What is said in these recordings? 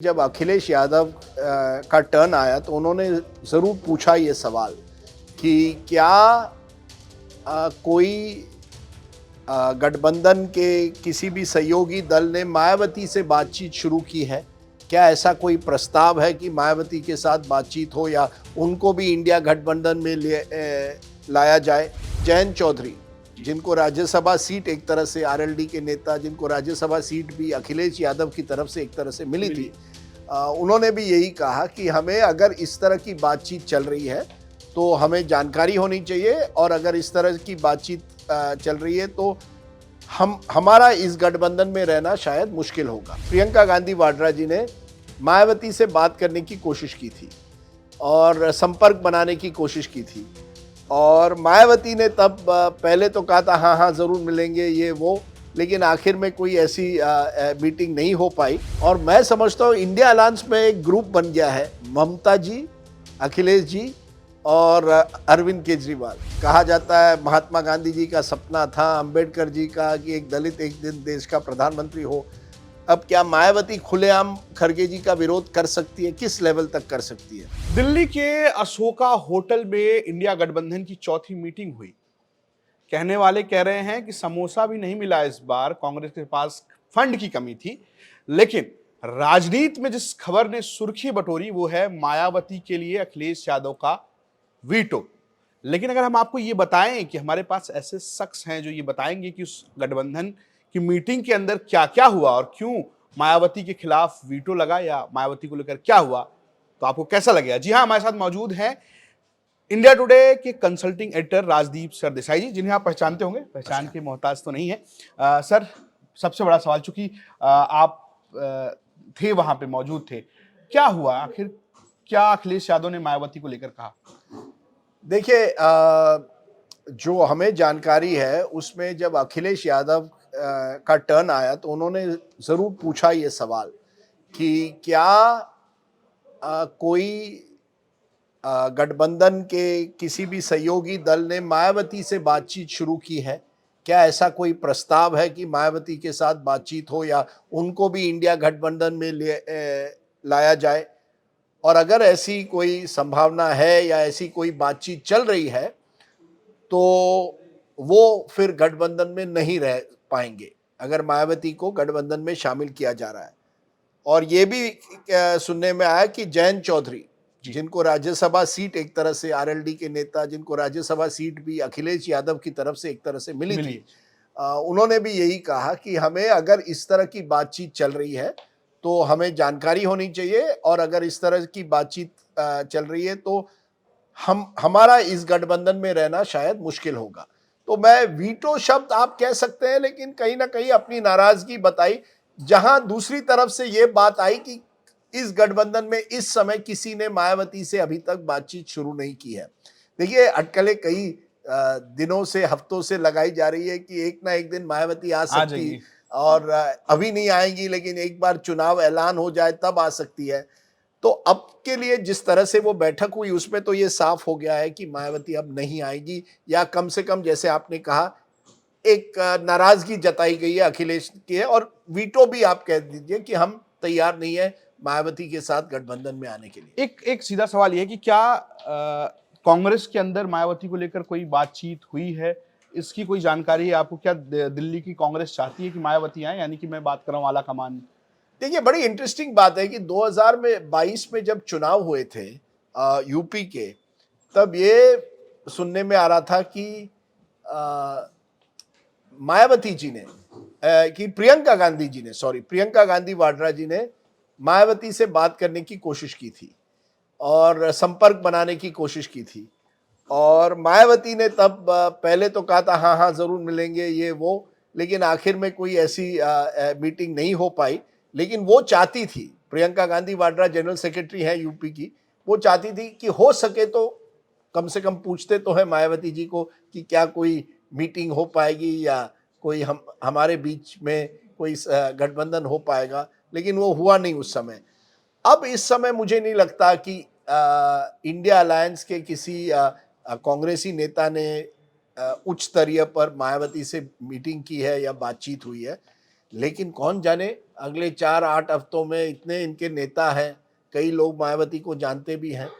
जब अखिलेश यादव का टर्न आया तो उन्होंने ज़रूर पूछा ये सवाल कि क्या कोई गठबंधन के किसी भी सहयोगी दल ने मायावती से बातचीत शुरू की है। क्या ऐसा कोई प्रस्ताव है कि मायावती के साथ बातचीत हो या उनको भी इंडिया गठबंधन में लाया जाए। जयंत चौधरी, जिनको राज्यसभा सीट एक तरह से आरएलडी के नेता, जिनको राज्यसभा सीट भी अखिलेश यादव की तरफ से एक तरह से मिली थी, उन्होंने भी यही कहा कि हमें अगर इस तरह की बातचीत चल रही है तो हमें जानकारी होनी चाहिए, और अगर इस तरह की बातचीत चल रही है तो हमारा इस गठबंधन में रहना शायद मुश्किल होगा। प्रियंका गांधी वाड्रा जी ने मायावती से बात करने की कोशिश की थी और संपर्क बनाने की कोशिश की थी, और मायावती ने तब पहले तो कहा था हाँ हाँ ज़रूर मिलेंगे ये वो, लेकिन आखिर में कोई ऐसी मीटिंग नहीं हो पाई। और मैं समझता हूँ इंडिया अलायंस में एक ग्रुप बन गया है, ममता जी, अखिलेश जी और अरविंद केजरीवाल। कहा जाता है महात्मा गांधी जी का सपना था, अंबेडकर जी का, कि एक दलित एक दिन देश का प्रधानमंत्री हो। अब क्या मायावती खुलेआम खड़गे जी का विरोध कर सकती है? किस लेवल तक कर सकती है? दिल्ली के अशोका होटल में इंडिया गठबंधन की चौथी मीटिंग हुई। कहने वाले कह रहे हैं कि समोसा भी नहीं मिला इस बार, कांग्रेस के पास फंड की कमी थी। लेकिन राजनीति में जिस खबर ने सुर्खी बटोरी वो है मायावती के लिए अखिलेश यादव का वीटो। लेकिन अगर हम आपको ये बताएं कि हमारे पास ऐसे शख्स हैं जो ये बताएंगे कि उस गठबंधन की मीटिंग के अंदर क्या क्या हुआ और क्यों मायावती के खिलाफ वीटो लगा या मायावती को लेकर क्या हुआ, तो आपको कैसा लगेगा। जी हाँ, हमारे साथ मौजूद हैं इंडिया टुडे के कंसल्टिंग एडिटर राजदीप सरदेसाई जी, जिन्हें आप पहचानते होंगे, पहचान के मोहताज तो नहीं है। सर, सबसे बड़ा सवाल, चूंकि आप थे वहां पे, मौजूद थे, क्या हुआ आखिर, क्या अखिलेश यादव ने मायावती को लेकर कहा? देखिए, जो हमें जानकारी है उसमें जब अखिलेश यादव का टर्न आया तो उन्होंने ज़रूर पूछा ये सवाल कि क्या कोई गठबंधन के किसी भी सहयोगी दल ने मायावती से बातचीत शुरू की है। क्या ऐसा कोई प्रस्ताव है कि मायावती के साथ बातचीत हो या उनको भी इंडिया गठबंधन में लाया जाए, और अगर ऐसी कोई संभावना है या ऐसी कोई बातचीत चल रही है तो वो फिर गठबंधन में नहीं रह पाएंगे अगर मायावती को गठबंधन में शामिल किया जा रहा है। और ये भी सुनने में आया कि जयंत चौधरी, जिनको राज्यसभा सीट एक तरह से आरएलडी के नेता, जिनको राज्यसभा सीट भी अखिलेश यादव की तरफ से एक तरह से मिली थी, उन्होंने भी यही कहा कि हमें अगर इस तरह की बातचीत चल रही है तो हमें जानकारी होनी चाहिए, और अगर इस तरह की बातचीत चल रही है तो हमारा इस गठबंधन में रहना शायद मुश्किल होगा। तो मैं वीटो शब्द आप कह सकते हैं, लेकिन कहीं ना कहीं अपनी नाराजगी बताई, जहां दूसरी तरफ से ये बात आई कि इस गठबंधन में इस समय किसी ने मायावती से अभी तक बातचीत शुरू नहीं की है। देखिए, अटकलें कई दिनों से, हफ्तों से लगाई जा रही है कि एक ना एक दिन मायावती आ सकती, और अभी नहीं आएंगी, लेकिन एक बार चुनाव ऐलान हो जाए तब आ सकती है। तो अब के लिए जिस तरह से वो बैठक हुई उसमें तो ये साफ हो गया है कि मायावती अब नहीं आएगी, या कम से कम जैसे आपने कहा एक नाराजगी जताई गई है अखिलेश की, और वीटो भी आप कह दीजिए कि हम तैयार नहीं है मायावती के साथ गठबंधन में आने के लिए। एक सीधा सवाल यह है कि क्या कांग्रेस के अंदर मायावती को लेकर कोई बातचीत हुई है? इसकी कोई जानकारी है आपको? क्या दिल्ली की कांग्रेस चाहती है कि मायावती आए, यानी कि मैं बात कर रहा हूं आला कमान? देखिए, बड़ी इंटरेस्टिंग बात है कि 2022 में जब चुनाव हुए थे यूपी के, तब ये सुनने में आ रहा था कि मायावती जी ने कि प्रियंका गांधी जी ने, सॉरी, प्रियंका गांधी वाड्रा जी ने मायावती से बात करने की कोशिश की थी और संपर्क बनाने की कोशिश की थी, और मायावती ने तब पहले तो कहा था हाँ हाँ ज़रूर मिलेंगे ये वो, लेकिन आखिर में कोई ऐसी मीटिंग नहीं हो पाई। लेकिन वो चाहती थी, प्रियंका गांधी वाड्रा जनरल सेक्रेटरी है यूपी की, वो चाहती थी कि हो सके तो कम से कम पूछते तो है मायावती जी को कि क्या कोई मीटिंग हो पाएगी या कोई हमारे बीच में कोई गठबंधन हो पाएगा, लेकिन वो हुआ नहीं उस समय। अब इस समय मुझे नहीं लगता कि इंडिया अलायंस के किसी कांग्रेसी नेता ने उच्च स्तरीय पर मायावती से मीटिंग की है या बातचीत हुई है। लेकिन कौन जाने अगले 4-8 हफ्तों में इतने इनके नेता हैं, कई लोग मायावती को जानते भी हैं,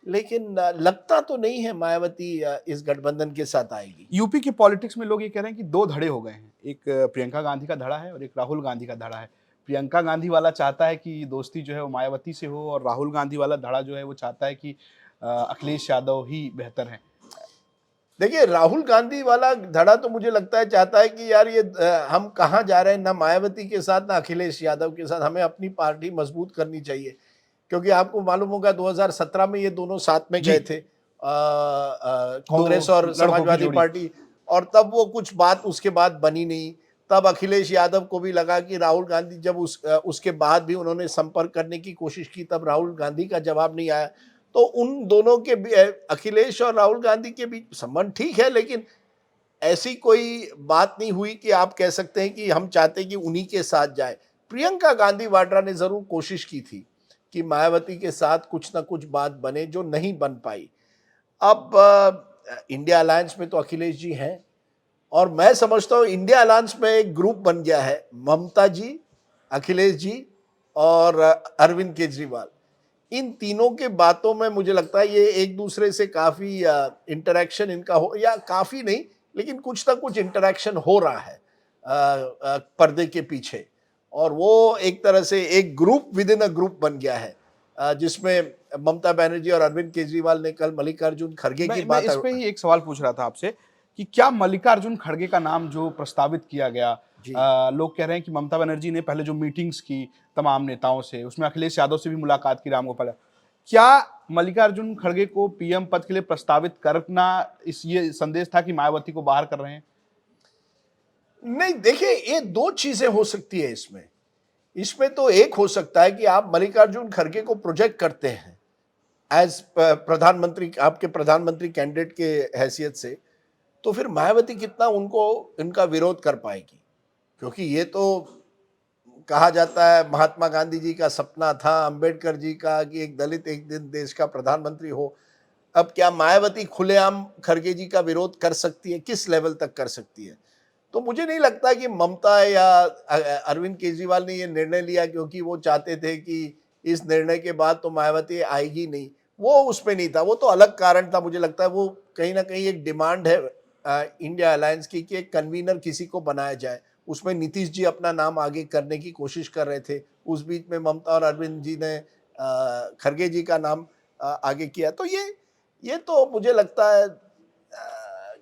लेकिन लगता तो नहीं है मायावती इस गठबंधन के साथ आएगी। यूपी की पॉलिटिक्स में लोग ये कह रहे हैं कि दो धड़े हो गए हैं, एक प्रियंका गांधी का धड़ा है और एक राहुल गांधी का धड़ा है। प्रियंका गांधी वाला चाहता है कि दोस्ती जो है वो मायावती से हो, और राहुल गांधी वाला धड़ा जो है वो चाहता है कि अखिलेश यादव ही बेहतर है। देखिए, राहुल गांधी वाला धड़ा तो मुझे लगता है चाहता है कि यार ये हम कहाँ जा रहे हैं, ना मायावती के साथ ना अखिलेश यादव के साथ, हमें अपनी पार्टी मजबूत करनी चाहिए। क्योंकि आपको मालूम होगा 2017 में ये दोनों साथ में जी। गए थे, कांग्रेस और लड़कों की समाजवादी जोड़ी। पार्टी, और तब वो कुछ बात उसके बाद बनी नहीं। तब अखिलेश यादव को भी लगा कि राहुल गांधी, जब उसके बाद भी उन्होंने संपर्क करने की कोशिश की, तब राहुल गांधी का जवाब नहीं आया। तो उन दोनों के अखिलेश और राहुल गांधी के बीच संबंध ठीक है, लेकिन ऐसी कोई बात नहीं हुई कि आप कह सकते हैं कि हम चाहते हैं कि उन्हीं के साथ जाए। प्रियंका गांधी वाड्रा ने जरूर कोशिश की थी कि मायावती के साथ कुछ ना कुछ बात बने, जो नहीं बन पाई। अब इंडिया अलायंस में तो अखिलेश जी हैं, और मैं समझता हूँ इंडिया अलायंस में एक ग्रुप बन गया है, ममता जी, अखिलेश जी और अरविंद केजरीवाल। इन तीनों के बातों में मुझे लगता है ये एक दूसरे से काफी इंटरेक्शन इनका हो, या काफी नहीं लेकिन कुछ ना कुछ इंटरेक्शन हो रहा है पर्दे के पीछे, और वो एक तरह से एक group with in a group बन गया है, जिसमें ममता बनर्जी और अरविंद केजरीवाल ने कल मल्लिकार्जुन खड़गे की मैं बात इस पे ही एक सवाल पूछ रहा था आपसे कि क्या मल्लिकार्जुन खड़गे का नाम जो प्रस्तावित किया गया, जी। लोग कह रहे हैं कि ममता बनर्जी ने पहले जो मीटिंग्स की तमाम नेताओं से, उसमें अखिलेश यादव से भी मुलाकात की, राम गोपाल, क्या मल्लिकार्जुन खड़गे को पीएम पद के लिए प्रस्तावित करना इस ये संदेश था कि मायावती को बाहर कर रहे हैं? नहीं, देखिए, ये दो चीजें हो सकती है इसमें। इसमें तो एक हो सकता है कि आप मल्लिकार्जुन खड़गे को प्रोजेक्ट करते हैं एज प्रधानमंत्री, आपके प्रधानमंत्री कैंडिडेट के हैसियत से, तो फिर मायावती कितना उनको इनका विरोध कर पाएगी? क्योंकि ये तो कहा जाता है महात्मा गांधी जी का सपना था, अंबेडकर जी का, कि एक दलित एक दिन देश का प्रधानमंत्री हो। अब क्या मायावती खुलेआम खड़गे जी का विरोध कर सकती है? किस लेवल तक कर सकती है? तो मुझे नहीं लगता कि ममता या अरविंद केजरीवाल ने ये निर्णय लिया क्योंकि वो चाहते थे कि इस निर्णय के बाद तो मायावती आएगी नहीं। वो उसमें नहीं था, वो तो अलग कारण था। मुझे लगता है वो कहीं ना कहीं एक डिमांड है इंडिया अलायंस की कि एक कन्वीनर किसी को बनाया जाए। उसमें नीतीश जी अपना नाम आगे करने की कोशिश कर रहे थे, उस बीच में ममता और अरविंद जी ने खड़गे जी का नाम आगे किया। तो ये तो मुझे लगता है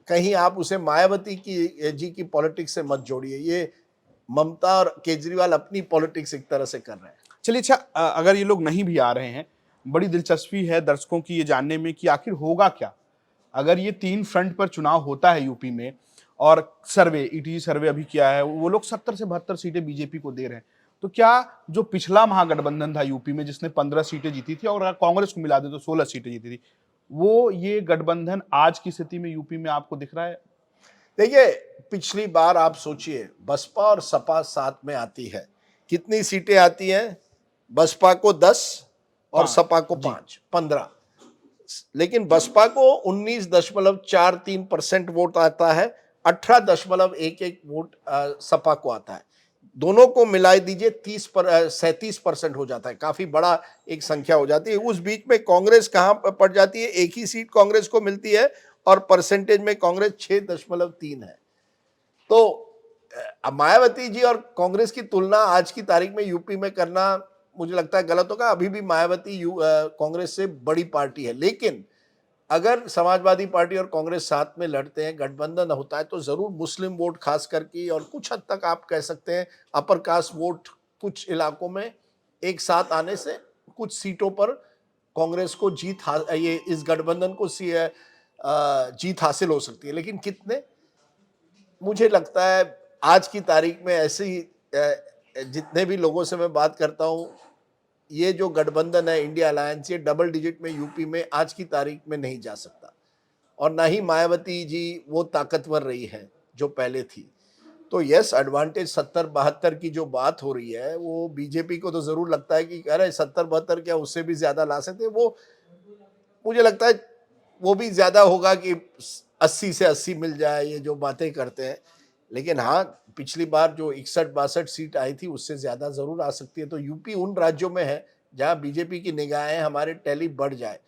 कहीं आप उसे मायावती की जी की पॉलिटिक्स से मत जोड़िए। ये ममता और केजरीवाल अपनी पॉलिटिक्स एक तरह से कर रहे हैं। चलिए, अच्छा, अगर ये लोग नहीं भी आ रहे हैं, बड़ी दिलचस्पी है दर्शकों की ये जानने में कि आखिर होगा क्या अगर ये तीन फ्रंट पर चुनाव होता है यूपी में, और सर्वे, ईटीजी सर्वे अभी किया है, वो लोग 70 से 72 सीटें बीजेपी को दे रहे हैं। तो क्या जो पिछला महागठबंधन था यूपी में, जिसने 15 सीटें जीती थी और अगर कांग्रेस को मिला दे तो 16 सीटें जीती थी, वो ये गठबंधन आज की स्थिति में यूपी में आपको दिख रहा है? देखिए, पिछली बार आप सोचिए, बसपा और सपा साथ में आती है, कितनी सीटें आती हैं? बसपा को 10 और 5, सपा को जी। 5, 15। लेकिन बसपा को 19.43% वोट आता है, 18.11 वोट सपा को आता है। दोनों को मिला दीजिए 37% हो जाता है, काफी बड़ा एक संख्या हो जाती है। उस बीच में कांग्रेस कहां पर पड़ जाती है? एक ही सीट कांग्रेस को मिलती है, और परसेंटेज में कांग्रेस 6.3 है। तो मायावती जी और कांग्रेस की तुलना आज की तारीख में यूपी में करना मुझे लगता है गलत होगा। अभी भी मायावती कांग्रेस से बड़ी पार्टी है, लेकिन अगर समाजवादी पार्टी और कांग्रेस साथ में लड़ते हैं, गठबंधन होता है, तो जरूर मुस्लिम वोट खास करके, और कुछ हद तक आप कह सकते हैं अपर कास्ट वोट कुछ इलाकों में एक साथ आने से कुछ सीटों पर कांग्रेस को ये इस गठबंधन को जीत हासिल हो सकती है। लेकिन कितने? मुझे लगता है आज की तारीख में ऐसे ही जितने भी लोगों से मैं बात करता हूँ, ये जो गठबंधन है इंडिया अलायंस, ये डबल डिजिट में यूपी में आज की तारीख में नहीं जा सकता, और ना ही मायावती जी वो ताकतवर रही है जो पहले थी। तो यस, एडवांटेज 70-72 की जो बात हो रही है, वो बीजेपी को तो जरूर लगता है कि अरे 70-72 क्या, उससे भी ज्यादा ला सकते हैं। वो मुझे लगता है वो भी ज्यादा होगा कि 80 से 80 मिल जाए, ये जो बातें करते हैं। लेकिन हाँ, पिछली बार जो 61-62 सीट आई थी उससे ज्यादा जरूर आ सकती है। तो यूपी उन राज्यों में है जहां बीजेपी की निगाहें हमारे टैली बढ़ जाए।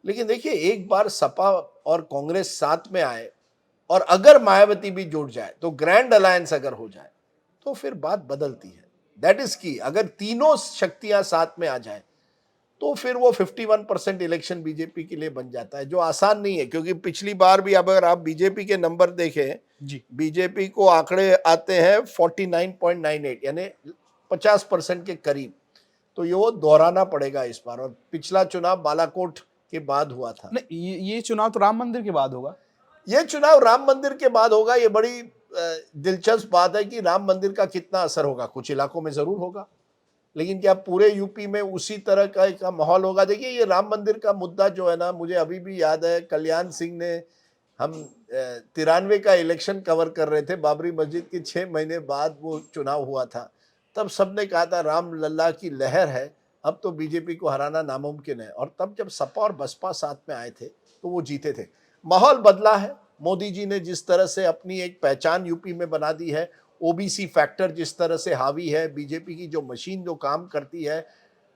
लेकिन देखिए, एक बार सपा और कांग्रेस साथ में आए और अगर मायावती भी जुड़ जाए, तो ग्रैंड अलायंस अगर हो जाए, तो फिर बात बदलती है। दैट इज की, अगर तीनों शक्तियां साथ में आ जाए तो फिर वो 51% इलेक्शन बीजेपी के लिए बन जाता है, जो आसान नहीं है। क्योंकि पिछली बार भी अगर आप बीजेपी के नंबर देखें, जी। बीजेपी को आंकड़े आते हैं 49.98, यानी 50% के करीब। तो ये वो दोहराना पड़ेगा इस बार। और पिछला चुनाव बालाकोट के बाद हुआ था। नहीं, ये चुनाव तो राम मंदिर के बाद होगा। ये चुनाव राम मंदिर के बाद होगा। ये बड़ी दिलचस्प बात है कि राम मंदिर का कितना असर होगा। कुछ इलाकों में जरूर होगा, लेकिन क्या पूरे यूपी में उसी तरह का माहौल होगा? देखिए, ये राम मंदिर का मुद्दा जो है ना, मुझे अभी भी याद है, कल्याण सिंह ने, हम 93 का इलेक्शन कवर कर रहे थे, बाबरी मस्जिद के 6 महीने बाद वो चुनाव हुआ था। तब सबने कहा था राम लल्ला की लहर है, अब तो बीजेपी को हराना नामुमकिन है। और तब जब सपा और बसपा साथ में आए थे तो वो जीते थे। माहौल बदला है। मोदी जी ने जिस तरह से अपनी एक पहचान यूपी में बना दी है, ओबीसी फैक्टर जिस तरह से हावी है, बीजेपी की जो मशीन जो काम करती है,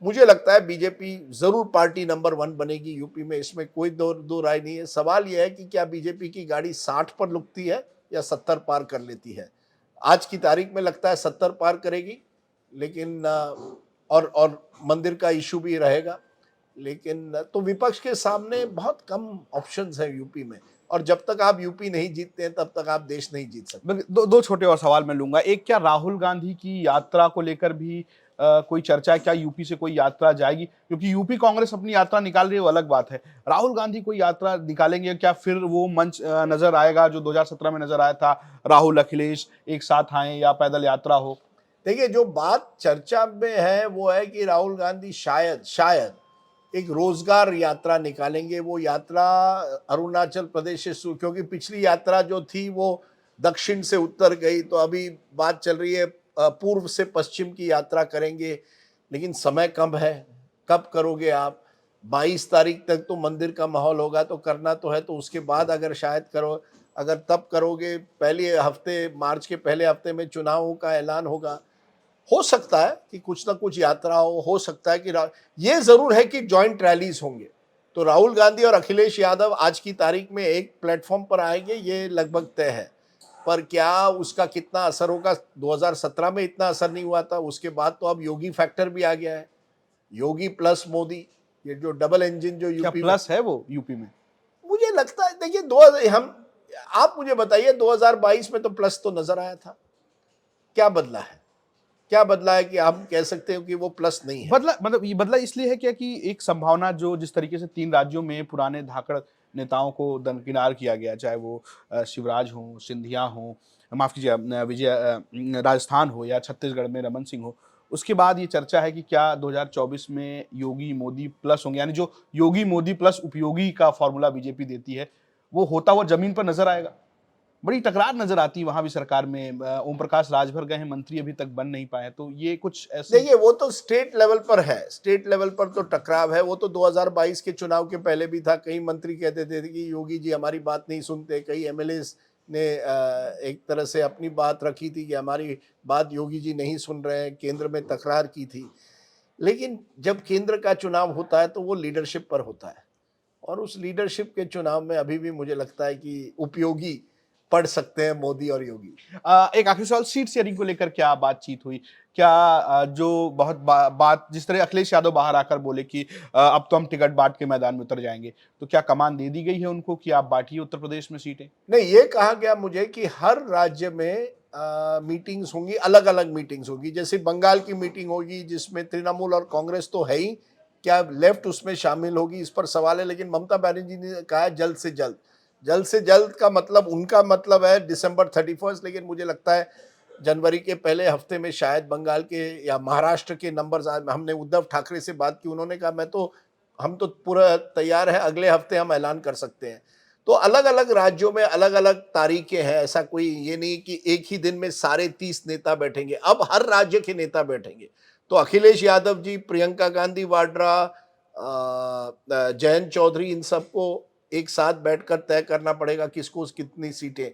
मुझे लगता है बीजेपी जरूर पार्टी नंबर 1 बनेगी यूपी में। इसमें कोई दो राय नहीं है। सवाल यह है कि क्या बीजेपी की गाड़ी 60 पर रुकती है या 70 पार कर लेती है। आज की तारीख में लगता है 70 पार करेगी, लेकिन और मंदिर का इशू भी रहेगा। लेकिन तो विपक्ष के सामने बहुत कम ऑप्शंस है यूपी में। और जब तक आप यूपी नहीं जीतते हैं, तब तक आप देश नहीं जीत सकते। दो छोटे और सवाल मैं लूंगा। एक, क्या राहुल गांधी की यात्रा को लेकर भी कोई चर्चा है? क्या यूपी से कोई यात्रा जाएगी? क्योंकि यूपी कांग्रेस अपनी यात्रा निकाल रही है, वो अलग बात है। राहुल गांधी कोई यात्रा निकालेंगे? क्या फिर वो मंच नजर आएगा जो 2017 में नजर आया था, राहुल अखिलेश एक साथ आए या पैदल यात्रा हो? देखिए, जो बात चर्चा में है वो है कि राहुल गांधी शायद शायद एक रोजगार यात्रा निकालेंगे। वो यात्रा अरुणाचल प्रदेश से शुरू, क्योंकि पिछली यात्रा जो थी वो दक्षिण से उत्तर गई, तो अभी बात चल रही है पूर्व से पश्चिम की यात्रा करेंगे। लेकिन समय कम है, कब करोगे आप? 22 तारीख तक तो मंदिर का माहौल होगा, तो करना तो है। तो उसके बाद अगर शायद करो, अगर तब करोगे, पहले हफ्ते, मार्च के पहले हफ्ते में चुनावों का ऐलान होगा, हो सकता है कि कुछ ना कुछ यात्रा हो सकता है कि ये जरूर है कि जॉइंट रैलीज होंगे। तो राहुल गांधी और अखिलेश यादव आज की तारीख में एक प्लेटफॉर्म पर आएंगे, ये लगभग तय है। पर क्या उसका कितना असर होगा? 2017 में इतना असर नहीं हुआ था। उसके बाद तो अब योगी फैक्टर भी आ गया है, योगी प्लस मोदी, ये जो डबल इंजन जो क्या यूपी में। प्लस है वो यूपी में? मुझे लगता है, देखिए, हम, आप मुझे बताइए, 2022 में तो प्लस तो नजर आया था। क्या बदला है? क्या बदला है कि आप कह सकते हो कि वो प्लस नहीं है? बदला, मतलब ये बदला इसलिए है क्या कि एक संभावना, जो जिस तरीके से 3 राज्यों में पुराने धाकड़ नेताओं को दरकिनार किया गया, चाहे वो शिवराज हो, सिंधिया हो, माफ कीजिए, राजस्थान हो, या छत्तीसगढ़ में रमन सिंह हो, उसके बाद ये चर्चा है कि क्या 2024 में योगी मोदी प्लस होंगे, यानी जो योगी मोदी प्लस उपयोगी का फॉर्मूला बीजेपी देती है, वो होता हुआ जमीन पर नजर आएगा। बड़ी टकरार नजर आती है वहां भी सरकार में। ओम प्रकाश राजभर गए हैं, मंत्री अभी तक बन नहीं पाए, तो ये कुछ ऐसे। देखिए, वो तो स्टेट लेवल पर है। स्टेट लेवल पर तो टकराव है। वो तो 2022 के चुनाव के पहले भी था। कई मंत्री कहते थे कि योगी जी हमारी बात नहीं सुनते। कई एमएलए ने एक तरह से अपनी बात रखी थी कि हमारी बात योगी जी नहीं सुन रहे हैं, केंद्र में तकरार की थी। लेकिन जब केंद्र का चुनाव होता है तो वो लीडरशिप पर होता है। और उस लीडरशिप के चुनाव में अभी भी मुझे लगता है कि उपयोगी पढ़ सकते हैं मोदी और योगी। एक आखिरी सवाल, सीट शेयरिंग को लेकर क्या बातचीत हुई? क्या जो बहुत बात, जिस तरह अखिलेश यादव बाहर आकर बोले कि अब तो हम टिकट बांट के मैदान में उतर जाएंगे, तो क्या कमान दे दी गई है उनको कि आप बांटिए उत्तर प्रदेश में सीटें? नहीं, ये कहा गया मुझे कि हर राज्य में मीटिंग्स होंगी, अलग अलग मीटिंग्स होगी। जैसे बंगाल की मीटिंग होगी जिसमें तृणमूल और कांग्रेस तो है ही, क्या लेफ्ट उसमें शामिल होगी, इस पर सवाल है। लेकिन ममता बनर्जी ने कहा है जल्द से जल्द। जल्द से जल्द का मतलब, उनका मतलब है दिसंबर 31, लेकिन मुझे लगता है जनवरी के पहले हफ्ते में शायद बंगाल के या महाराष्ट्र के नंबर्स। हमने उद्धव ठाकरे से बात की, उन्होंने कहा हम तो पूरा तैयार है, अगले हफ्ते हम ऐलान कर सकते हैं। तो अलग अलग राज्यों में अलग अलग तारीखें हैं। ऐसा कोई ये नहीं कि एक ही दिन में सारे 30 नेता बैठेंगे। अब हर राज्य के नेता बैठेंगे। तो अखिलेश यादव जी, प्रियंका गांधी वाड्रा, जयंत चौधरी, इन सबको एक साथ बैठकर तय करना पड़ेगा किसको कितनी सीटें।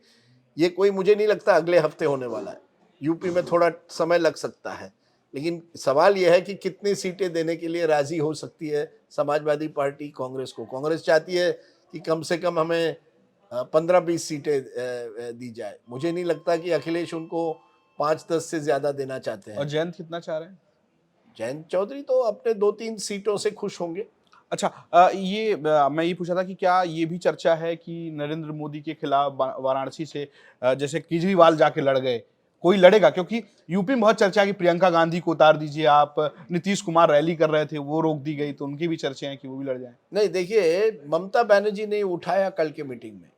ये कोई मुझे नहीं लगता अगले हफ्ते होने वाला है। यूपी में थोड़ा समय लग सकता है, लेकिन सवाल यह है कि कितनी सीटें देने के लिए राजी हो सकती है समाजवादी पार्टी कांग्रेस को। कांग्रेस चाहती है कि कम से कम हमें 15-20 सीटें दी जाए। मुझे नहीं लगता कि अखिलेश उनको 5-10 से ज्यादा देना चाहते हैं। और जयंत कितना चाह रहे हैं? जयंत चौधरी तो अपने 2-3 सीटों से खुश होंगे। अच्छा, मैं ये पूछा था कि क्या ये भी चर्चा है कि नरेंद्र मोदी के खिलाफ वाराणसी से जैसे केजरीवाल जाके लड़ गए, कोई लड़ेगा? क्योंकि यूपी में बहुत चर्चा है कि प्रियंका गांधी को उतार दीजिए आप, नीतीश कुमार रैली कर रहे थे वो रोक दी गई, तो उनकी भी चर्चा है कि वो भी लड़ जाए। नहीं, देखिए, ममता बनर्जी ने उठाया कल के मीटिंग में,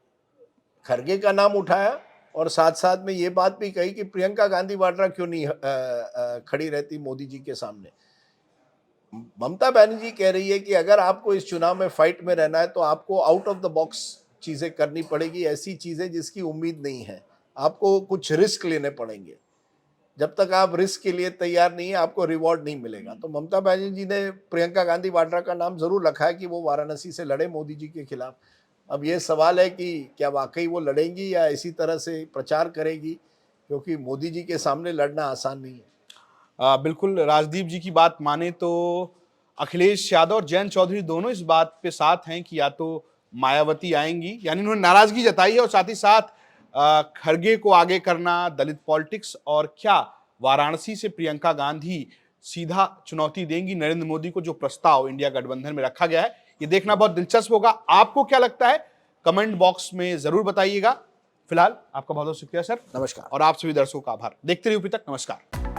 खरगे का नाम उठाया और साथ साथ में ये बात भी कही कि प्रियंका गांधी वाड्रा क्यों नहीं खड़ी रहती मोदी जी के सामने। ममता बनर्जी कह रही है कि अगर आपको इस चुनाव में फाइट में रहना है तो आपको आउट ऑफ द बॉक्स चीजें करनी पड़ेगी, ऐसी चीजें जिसकी उम्मीद नहीं है, आपको कुछ रिस्क लेने पड़ेंगे। जब तक आप रिस्क के लिए तैयार नहीं है आपको रिवॉर्ड नहीं मिलेगा। तो ममता बनर्जी ने प्रियंका गांधी वाड्रा का नाम जरूर रखा है कि वो वाराणसी से लड़े मोदी जी के खिलाफ। अब ये सवाल है कि क्या वाकई वो लड़ेंगी या इसी तरह से प्रचार करेगी, क्योंकि मोदी जी के सामने लड़ना आसान नहीं है। बिल्कुल, राजदीप जी की बात माने तो अखिलेश यादव और जयंत चौधरी दोनों इस बात पे साथ हैं कि या तो मायावती आएंगी, यानी उन्होंने नाराजगी जताई है, और साथ ही साथ खरगे को आगे करना, दलित पॉलिटिक्स, और क्या वाराणसी से प्रियंका गांधी सीधा चुनौती देंगी नरेंद्र मोदी को, जो प्रस्ताव इंडिया गठबंधन में रखा गया है। ये देखना बहुत दिलचस्प होगा। आपको क्या लगता है कमेंट बॉक्स में जरूर बताइएगा। फिलहाल आपका बहुत बहुत शुक्रिया सर। नमस्कार। और आप सभी दर्शकों का आभार। देखते रहिए यूपी तक। नमस्कार।